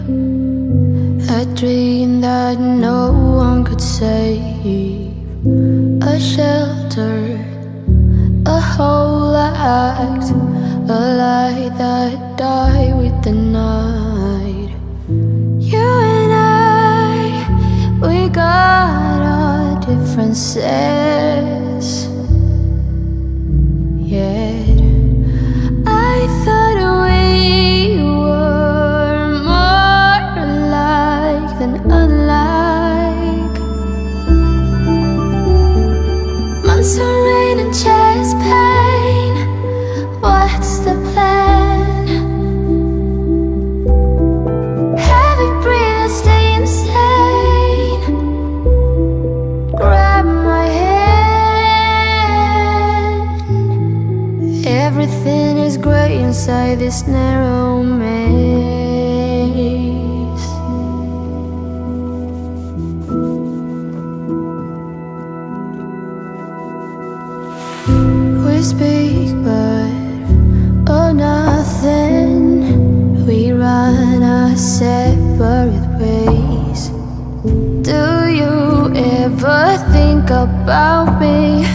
A dream that no one could save, a shelter, a whole act, a light that died with the night. You and I, we got our differences, yet I thought we were more alike than unlike. Months of rain and chest pain, what's the plan? Heavy breathing, stay insane. Grab my hand. Everything is grey inside this narrow maze. We speak but oh nothing. We run our separate ways. Do you ever think about me?